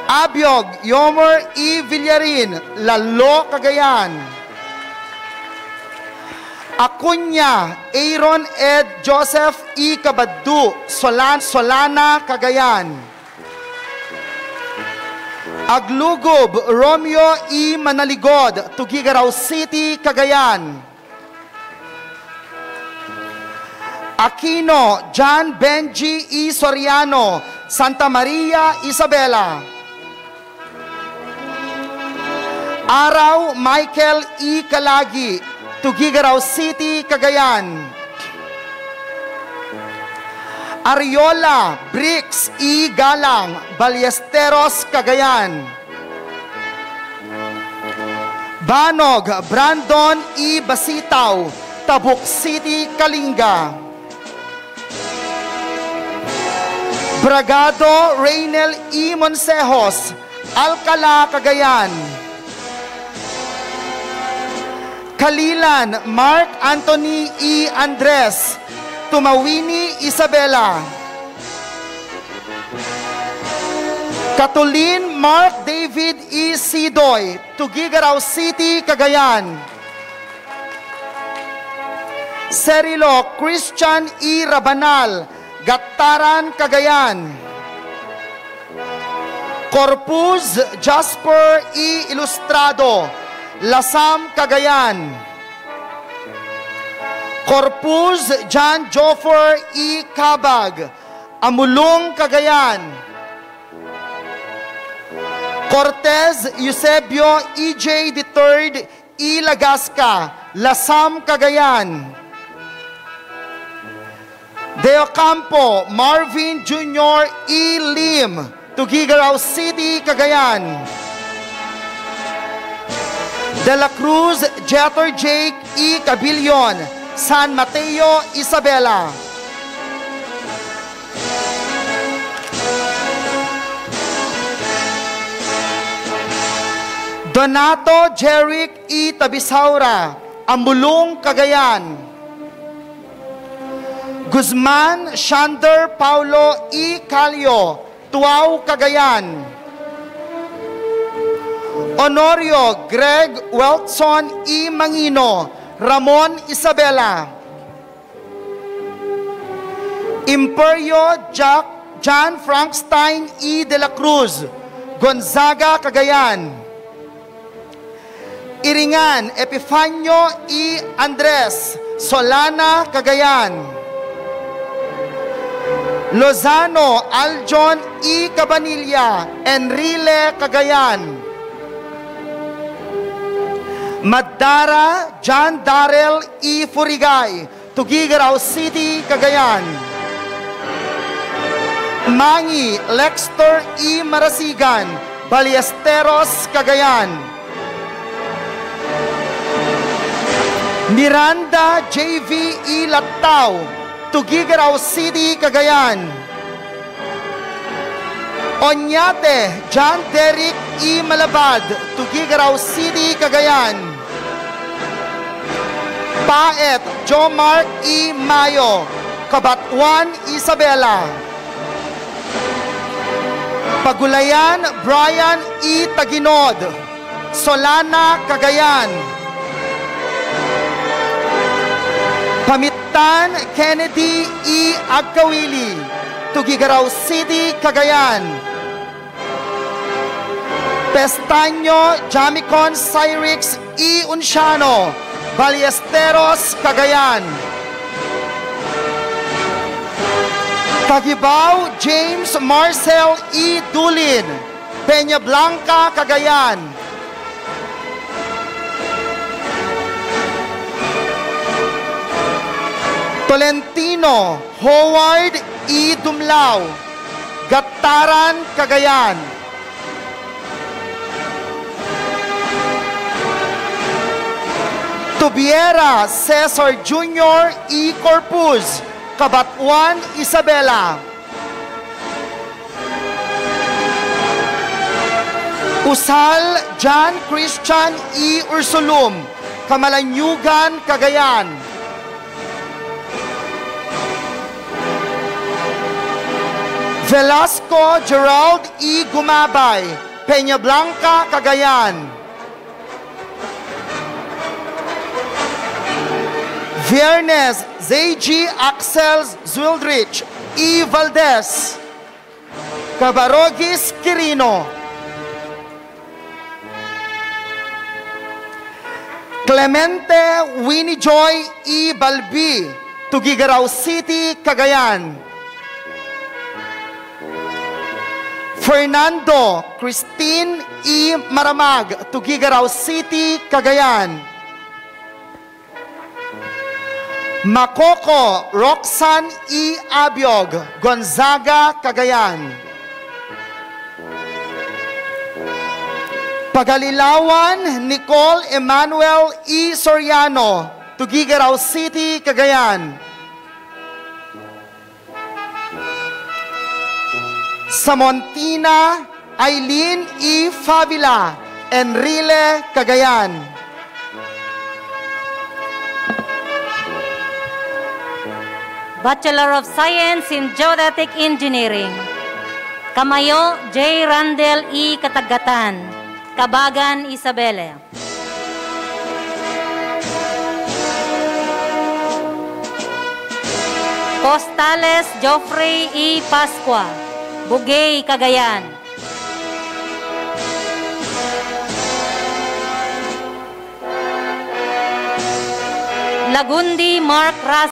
Abiog Yomer E. Villarin, Lalo, Cagayan. Acuña Aaron Ed Joseph E. Cabaddu, Solana, Cagayan. Aglugob Romeo E. Manaligod, Tugigaraw City, Cagayan. Aquino John Benji E. Soriano, Santa Maria, Isabela. Araw Michael E. Kalagi, Tugigaraw City, Cagayan. Ariola Bricks E. Galang, Ballesteros, Cagayan. Banog Brandon E. Basitaw, Tabuk City, Kalinga. Bragado Reynel E. Monsejos, Alcala, Cagayan. Kalilan Mark Anthony E. Andres, Tumawini, Isabela. Katulin Mark David E. Sidoy, Tugigaraw City, Cagayan. Serilo Christian E. Rabanal, Gataran, Cagayan. Corpus Jasper E. Ilustrado, Lasam, Cagayan. Corpus John Joffer E. Cabag, Amulong, Cagayan. Cortez Eusebio E.J. III E. Lagasca, Lasam, Cagayan. Deocampo Marvin Jr. E. Lim, Tugigaraw City, Cagayan. De la Cruz Jeter Jake E. Cabillon, San Mateo, Isabela. Donato Jeric E. Tabisaura, Amulong, Cagayan. Guzman Shander Paulo E. Calio, Tuaw, Cagayan. Honorio Greg Weltson E. Mangino, Ramon, Isabela. Imperio John Frankstein E. de la Cruz, Gonzaga, Cagayan. Iringan Epifanio E. Andres, Solana, Cagayan. Lozano Aljon E. Cabanilla, Enrile, Cagayan. Madara John Darrell E. Furigay, Tugigaraw City, Cagayan. Mangi Lexter E. Marasigan, Ballesteros, Cagayan. Miranda J.V. E. Latao, Tugigaraw City, Cagayan. Onyate John Derrick E. Malabad, Tugigaraw City, Cagayan. Paet Jomar E. Mayo, Cabatuan, Isabela. Pagulayan Brian E. Taginod, Solana, Cagayan. Pamitan Kennedy E. Agkawili, Tugigaraw City, Cagayan. Pestaño Jamicon Cyrix E. Unciano, Ballesteros, Cagayan. Taguibao James Marcel E. Dulin, Peña Blanca, Cagayan. Tolentino Howard E. Dumlao, Gataran, Cagayan. Tubiera Cesar Jr. E. Corpus, Cabatuan, Isabela. Usal John Christian E. Ursulum, Kamalanyugan, Cagayan. Velasco Gerald E. Gumabay, Peña Blanca, Cagayan. Viernes Z.G. Axel Zwildrich E. Valdez, Cabarogis, Quirino. Clemente Winnie Joy E. Balbi, Tugigaraw City, Cagayan. Fernando Christine E. Maramag, Tugigaraw City, Cagayan. Makoko Roxanne E. Abiog, Gonzaga, Cagayan. Pagalilawan Nicole Emmanuel E. Soriano, Tugigaraw City, Cagayan. Samontina Eileen E. Favila, Enrile, Cagayan. Bachelor of Science in Geodetic Engineering, Kamayo J. Randel E. Katagatan, Kabagan, Isabela. Costales Joffrey E. Pascua, Bugay, Cagayan. Lagundi Mark